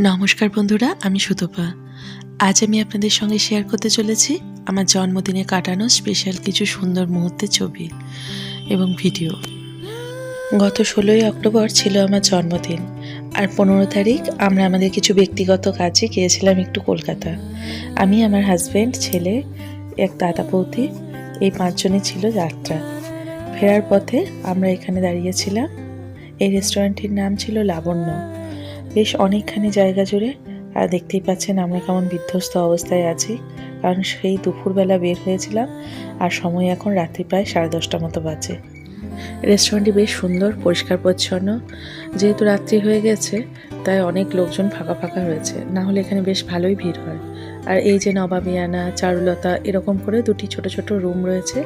নমস্কার বন্ধুরা, আমি সুতপা। আজ আমি আপনাদের সঙ্গে শেয়ার করতে চলেছি আমার জন্মদিনে কাটানো স্পেশাল কিছু সুন্দর মুহূর্তের ছবি এবং ভিডিও। গত 16ই অক্টোবর ছিল আমার জন্মদিন, আর 15 তারিখ আমরা আমাদের কিছু ব্যক্তিগত কাজে গিয়েছিলাম একটু কলকাতা। আমি, আমার হাজব্যান্ড, ছেলে, এক দাদা বৌদি, এই 5 জনই ছিল যাত্রা। ফেরার পথে আমরা এখানে দাঁড়িয়েছিলাম। এই রেস্টুরেন্টটির নাম ছিল লাবণ্য। বেশ অনেকখানি জায়গা জুড়ে, আর দেখতেই পাচ্ছেন আমরা কেমন বিধ্বস্ত অবস্থায় আছি, কারণ সেই দুপুরবেলা বের হয়েছিলাম আর সময় এখন রাত্রি প্রায় 10:30 মতো বাজে। রেস্টুরেন্টটি বেশ সুন্দর, পরিষ্কার পরিচ্ছন্ন। যেহেতু রাত্রি হয়ে গেছে তাই অনেক লোকজন ফাঁকা ফাঁকা হয়েছে, না হলে এখানে বেশ ভালোই ভিড় হয়। আর এই যে নবাবিয়ানা, চারুলতা, এরকম করে দুটি ছোট ছোট রুম রয়েছে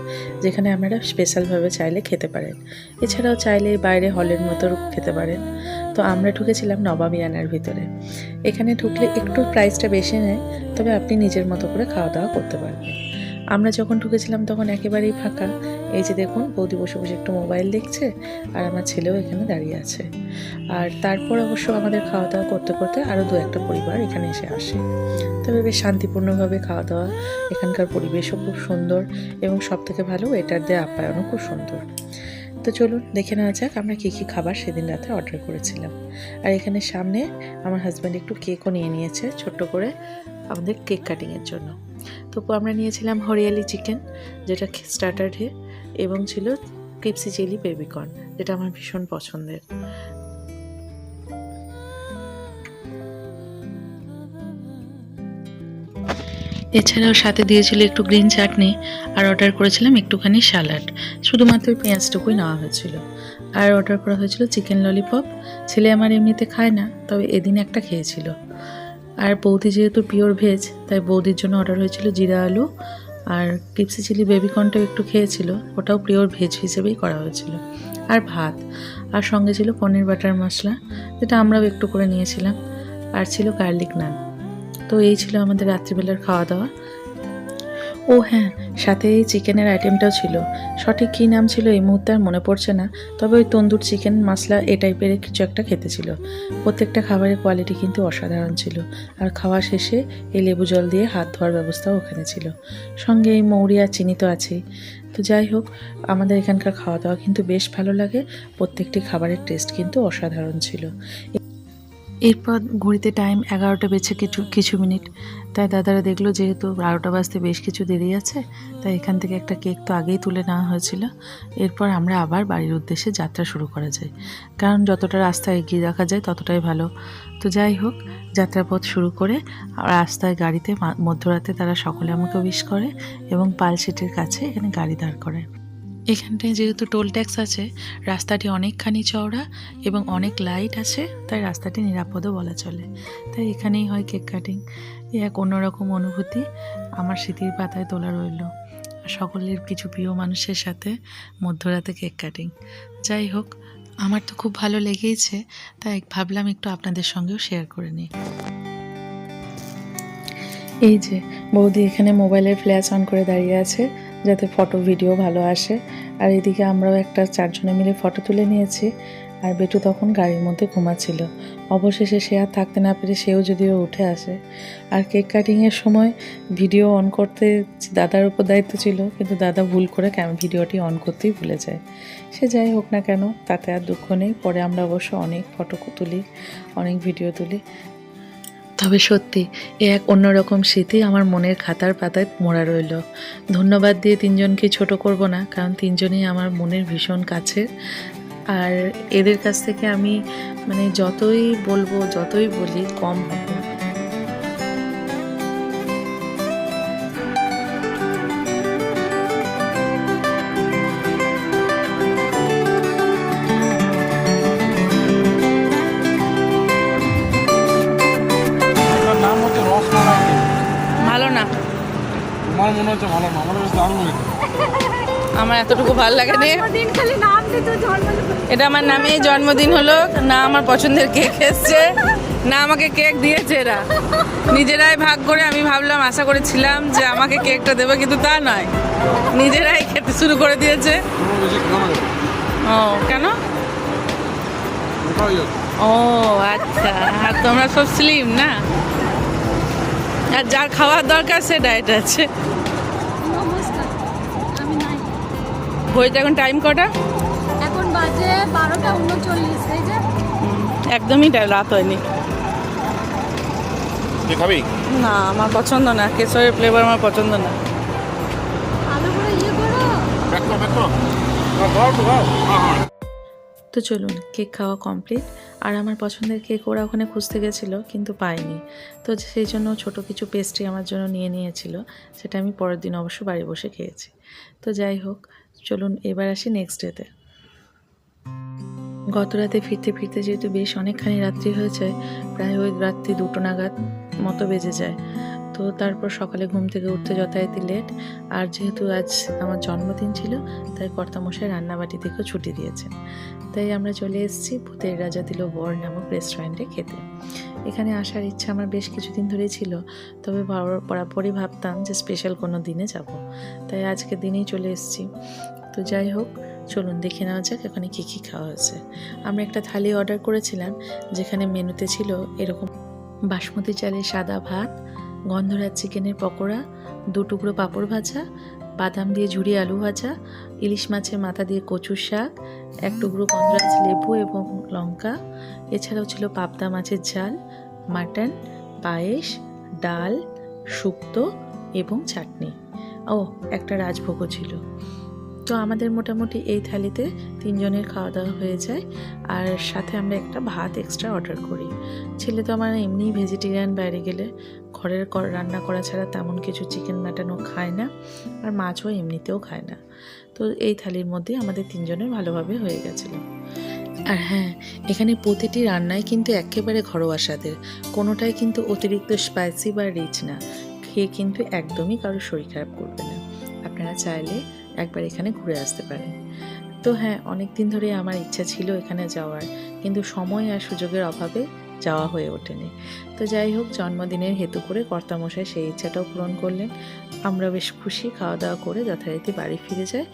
যেখানে আপনারা স্পেশালভাবে চাইলে খেতে পারেন। এছাড়াও চাইলে বাইরে হলের মতো খেতে পারেন। তো আমরা ঢুকেছিলাম নবাবিয়ানার ভিতরে। এখানে ঢুকলে একটু প্রাইসটা বেশি নেয়, তবে আপনি নিজের মতো করে খাওয়া দাওয়া করতে পারবেন। আমরা যখন ঢুকেছিলাম তখন একেবারেই ফাঁকা। এই যে দেখুন, বৌদি বসে বসে একটু মোবাইল দেখছে আর আমার ছেলেও এখানে দাঁড়িয়ে আছে। আর তারপর অবশ্য আমাদের খাওয়া দাওয়া করতে করতে আরও 2-1টা পরিবার এখানে এসে আসে। তবে বেশ শান্তিপূর্ণভাবে খাওয়া দাওয়া। এখানকার পরিবেশও খুব সুন্দর এবং সবথেকে ভালো ওয়েটারদের আপ্যায়নও খুব সুন্দর। তো চলুন দেখে নেওয়া যাক আমরা কী কী খাবার সেদিন রাতে অর্ডার করেছিলাম। আর এখানে সামনে আমার হাজব্যান্ড একটু কেকও নিয়ে নিয়েছে ছোট্ট করে আমাদের কেক কাটিংয়ের জন্য। তো আমরা নিয়েছিলাম হরিয়ালি চিকেন, যেটা স্টার্টারে, এবং ছিল ক্রিপসি চিলি বেবিকর্ন, যেটা আমার ভীষণ পছন্দের। এছাড়াও সাথে দিয়েছিল একটু গ্রিন চাটনি, আর অর্ডার করেছিলাম একটুখানি স্যালাড। শুধুমাত্র পেঁয়াজটুকুই নেওয়া হয়েছিল। আর অর্ডার করা হয়েছিল চিকেন ললিপপ। ছেলে আমার এমনিতে খায় না, তবে এদিন একটা খেয়েছিল। আর বৌদি যেহেতু পিওর ভেজ, তাই বৌদির জন্য অর্ডার হয়েছিল জিরা আলু, আর ক্রিপসি চিলি বেবিকর্নটাও একটু খেয়েছিল, ওটাও পিওর ভেজ হিসেবেই করা হয়েছিল। আর ভাত, আর সঙ্গে ছিল পনির বাটার মশলা, যেটা আমরাও একটু করে নিয়েছিলাম, আর ছিল গার্লিক নান। তো এই ছিল আমাদের রাত্রিবেলার খাওয়া দাওয়া। ও হ্যাঁ, সাথে এই চিকেনের আইটেমটাও ছিল। সঠিক কী নাম ছিল এই মুহূর্তে আর মনে পড়ছে না, তবে ওই তন্দুর চিকেন মশলা এই টাইপের কিছু একটা খেতে ছিল। প্রত্যেকটা খাবারের কোয়ালিটি কিন্তু অসাধারণ ছিল। আর খাওয়া শেষে এই লেবু জল দিয়ে হাত ধোয়ার ব্যবস্থাও ওখানে ছিল। সঙ্গে এই মৌরি আর চিনি তো আছেই। তো যাই হোক, আমাদের এখানকার খাওয়া দাওয়া কিন্তু বেশ ভালো লাগে। প্রত্যেকটি খাবারের টেস্ট কিন্তু অসাধারণ ছিল। এরপর ঘড়িতে টাইম 11টা বেজে কিছু মিনিট। তাই দাদারা দেখলো যেহেতু 12টা বাজতে বেশ কিছু দেরি আছে, তাই এখান থেকে একটা কেক তো আগেই তুলে নেওয়া হয়েছিল। এরপর আমরা আবার বাড়ির উদ্দেশ্যে যাত্রা শুরু করা যায়, কারণ যতটা রাস্তা এগিয়ে রাখা যায় ততটাই ভালো। তো যাই হোক, যাত্রাপথ শুরু করে রাস্তায় গাড়িতে মধ্যরাতে তারা সকলে আমাকে উইশ করে এবং পালসিটের কাছে এখানে গাড়ি দাঁড় করে। এখানটায় যেহেতু টোল ট্যাক্স আছে, রাস্তাটি অনেকখানি চওড়া এবং অনেক লাইট আছে, তাই রাস্তাটি নিরাপদও বলা চলে। তাই এখানেই হয় কেক কাটিং। এক অন্যরকম অনুভূতি আমার স্মৃতির পাতায় তোলা রইল, সকলের কিছু প্রিয় মানুষের সাথে মধ্যরাতে কেক কাটিং। যাই হোক, আমার তো খুব ভালো লেগেইছে, তাই ভাবলাম একটু আপনাদের সঙ্গেও শেয়ার করে নিই। এই যে বৌদি এখানে মোবাইলের ফ্ল্যাশ অন করে দাঁড়িয়ে আছে, যাতে ফটো ভিডিও ভালো আসে। আর এদিকে আমরাও একটা 4 জনে মিলে ফটো তুলে নিয়েছি। আর বেটু তখন গাড়ির মধ্যে ঘুমাচ্ছিল। অবশেষে সে আর থাকতে না পেরে সেও যদিও উঠে আসে। আর কেক কাটিংয়ের সময় ভিডিও অন করতে দাদার উপর দায়িত্ব ছিল, কিন্তু দাদা ভুল করে ভিডিওটি অন করতেই ভুলে যায়। সে যাই হোক না কেন, তাতে আর দুঃখ নেই। পরে আমরা অবশ্য অনেক ফটো তুলি, অনেক ভিডিও তুলি। তবে সত্যি এ এক অন্যরকম স্মৃতি আমার মনের খাতার পাতায় মোড়া রইল। ধন্যবাদ দিয়ে 3 জনকে ছোট করব না, কারণ 3 জনই আমার মনের ভীষণ কাছের। আর এদের কাছ থেকে আমি যতই বলবো, যতই বলি কম হবে। ভালো না, আমার মনে হচ্ছে ভালো না, আমার বেশ দারুণ হয়েছে। আমার এতটুকু ভালো লাগে না। এটা আমার নামেই জন্মদিন হলো না, আমার পছন্দের কেক এসছে না, আমাকে কেক দিয়েছে এরা নিজেরাই ভাগ করে। আমি ভাবলাম, আশা করেছিলাম যে আমাকে কেকটা দেবে, কিন্তু তা নয়, নিজেরাই খেতে শুরু করে দিয়েছে। ও কেন? ও আচ্ছা, আর তোমরা সব স্লিম না, আর যার খাওয়ার দরকার সে ডায়েট আছে। নমস্কার, আমি নাই। ঘড়িতে এখন টাইম কটা? এখন বাজে 12:39। এই যে একদমই রাত হয়নি। তুই খাবি? না, আমার পছন্দ না, কেশরের ফ্লেভার আমার পছন্দ না। ভালো করে করো। ব্যাক কর, ব্যাক কর। খাও, খাও। তো চলুন, কেক খাওয়া কমপ্লিট। আর আমার পছন্দের কেক ওরা ওখানে খুঁজতে গেছিলো কিন্তু পাইনি, তো সেই জন্য ছোটো কিছু পেস্ট্রি আমার জন্য নিয়ে নিয়েছিল, সেটা আমি পরের দিন অবশ্য বাড়ি বসে খেয়েছি। তো যাই হোক, চলুন এবার আসি নেক্সট ডেতে। গত রাতে ফিরতে ফিরতে যেহেতু বেশ অনেকখানি রাত্রি হয়েছে, প্রায় ওই রাত্রি 2টো নাগাদ মতো বেজে যায়। তো তারপর সকালে ঘুম থেকে উঠতে যথারীতি লেট, আর যেহেতু আজ আমার জন্মদিন ছিল তাই কর্তামশাই রান্নাবাটি থেকেও ছুটি দিয়েছেন। তাই আমরা চলে এসেছি ভূতের রাজা দিল বর নামক রেস্টুরেন্টে খেতে। এখানে আসার ইচ্ছা আমার বেশ কিছুদিন ধরেই ছিল, তবে বরাবরই ভাবতাম যে স্পেশাল কোনো দিনে যাব, তাই আজকের দিনেই চলে এসেছি। তো যাই হোক, চলুন দেখে নেওয়া যাক এখানে কী কী খাওয়া হয়েছে। আমরা একটা থালি অর্ডার করেছিলাম, যেখানে মেনুতে ছিল এরকম: বাসমতি চালের সাদা ভাত, গন্ধরাজ চিকেনের পকোড়া, 2 টুকরো পাঁপড় ভাজা, বাদাম দিয়ে ঝুরি আলু ভাজা, ইলিশ মাছের মাথা দিয়ে কচুর শাক, 1 টুকরো গন্ধরাজ লেবু এবং লঙ্কা। এছাড়াও ছিল পাবদা মাছের ঝাল, মাটন, পায়েস, ডাল, শুক্তো এবং চাটনি। ও, একটা রাজভোগও ছিল। তো আমাদের মোটামুটি এই থালিতে 3 জনের খাওয়া দাওয়া হয়ে যায়, আর সাথে আমরা একটা ভাত এক্সট্রা অর্ডার করি। ছেলে তো আমার এমনিই ভেজিটেরিয়ান, বাইরে গেলে ঘরের রান্না করা ছাড়া তেমন কিছু চিকেন মাটনও খায় না, আর মাছও এমনিতেও খায় না। তো এই থালির মধ্যে আমাদের 3 জনের ভালোভাবে হয়ে গেছিলো। আর হ্যাঁ, এখানে প্রতিটি রান্নাই কিন্তু একেবারে ঘরোয়া স্বাদের, কোনোটাই কিন্তু অতিরিক্ত স্পাইসি বা রিচ না। খেয়ে কিন্তু একদমই কারোর শরীর খারাপ করবে না। আপনারা চাইলে একবার এখানে ঘুরে আসতে পারেন। তো হ্যাঁ, অনেক দিন ধরে আমার ইচ্ছা ছিল এখানে যাওয়ার, কিন্তু সময় আর সুযোগের অভাবে যাওয়া হয়ে ওঠেনি। তো যাই হোক, জন্মদিনের হেতু করে কর্তামশাই সেই ইচ্ছাটাও পূরণ করলেন। আমরা বেশ খুশি, খাওয়া দাওয়া করে যথারীতি বাড়ি ফিরে যাই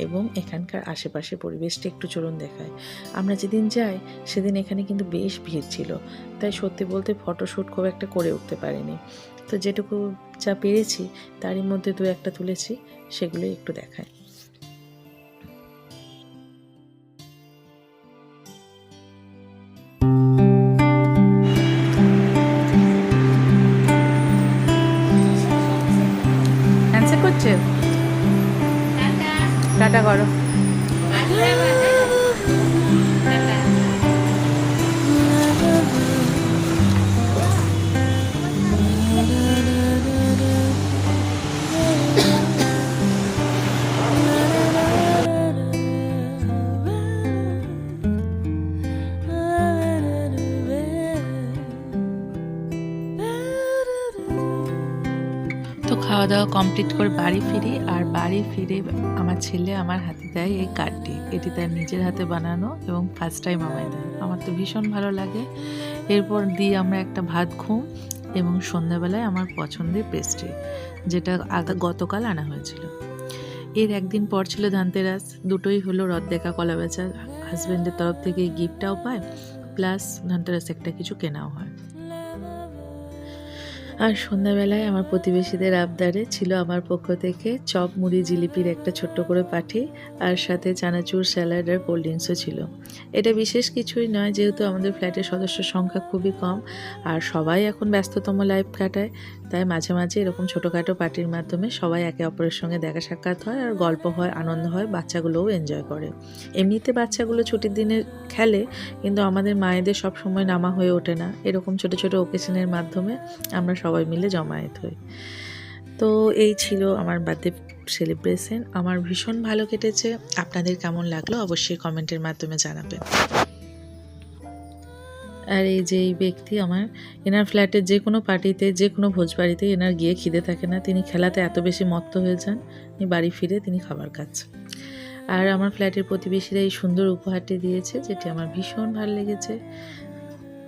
এবং এখানকার আশেপাশে পরিবেশটা একটু চলুন দেখায়। আমরা যেদিন যাই সেদিন এখানে কিন্তু বেশ ভিড় ছিল, তাই সত্যি বলতে ফটোশ্যুট খুব একটা করে উঠতে পারিনি। তো যেটুকু যা পেরেছি তারই মধ্যে 2-1টা তুলেছি, সেগুলো একটু দেখায়। অ্যান্সার করছে, টাটা করো। তো খাওয়া দাওয়া কমপ্লিট করে বাড়ি ফিরি, আর বাড়ি ফিরে আমার ছেলে আমার হাতে দেয় এই কার্ডটি। এটি তার নিজের হাতে বানানো এবং ফার্স্ট টাইম আমায় দেয়। আমার তো ভীষণ ভালো লাগে। এরপর দিই আমরা একটা ভাত ঘুম, এবং সন্ধ্যাবেলায় আমার পছন্দের পেস্ট্রি, যেটা গতকাল আনা হয়েছিল। এর একদিন পর ছিল ধানতেরাস, দুটোই হলো রথ দেখা কলা বেচা। হাজব্যান্ডের তরফ থেকে গিফটটাও পায়, প্লাস ধানতেরাস একটা কিছু কেনাও হয়। আর সন্ধ্যাবেলায় আমার প্রতিবেশীদের আবদারে ছিল আমার পক্ষ থেকে চপ, মুড়ি, জিলিপির একটা ছোট্ট করে পার্টি, আর সাথে চানাচুর, স্যালাড আর কোল্ড ড্রিঙ্কসও ছিল। এটা বিশেষ কিছুই নয়, যেহেতু আমাদের ফ্ল্যাটের সদস্য সংখ্যা খুবই কম আর সবাই এখন ব্যস্ততম লাইফ কাটায়, তাই মাঝে মাঝে এরকম ছোটোখাটো পার্টির মাধ্যমে সবাই একে অপরের সঙ্গে দেখা সাক্ষাৎ হয়, আর গল্প হয়, আনন্দ হয়, বাচ্চাগুলোও এনজয় করে। এমনিতে বাচ্চাগুলো ছুটির দিনে খেলে, কিন্তু আমাদের মায়েদের সব সময় নামা হয়ে ওঠে না। এরকম ছোটো ছোটো ওকেশনের মাধ্যমে আমরা সবাই মিলে জমায়েত হই। তো এই ছিল আমার বার্থডে সেলিব্রেশন। আমার ভীষণ ভালো কেটেছে। আপনাদের কেমন লাগলো অবশ্যই কমেন্টের মাধ্যমে জানাবেন। আর এই যে এই ব্যক্তি আমার, এনার ফ্ল্যাটের যে কোনো পার্টিতে, যে কোনো ভোজবাড়িতে এনার গিয়ে খিদে থাকে না। তিনি খেলাতে এত বেশি মত্ত হয়ে যান, বাড়ি ফিরে তিনি খাবার খাচ্ছেন। আর আমার ফ্ল্যাটের প্রতিবেশীরা এই সুন্দর উপহারটি দিয়েছে, যেটি আমার ভীষণ ভালো লেগেছে।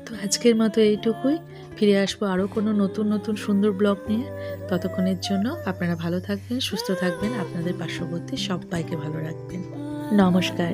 তো আজকের মতো এইটুকুই। ফিরে আসবো আরও কোনো নতুন নতুন সুন্দর ব্লগ নিয়ে। ততক্ষণের জন্য আপনারা ভালো থাকবেন, সুস্থ থাকবেন, আপনাদের পার্শ্ববর্তী সবাইকে ভালো রাখবেন। নমস্কার।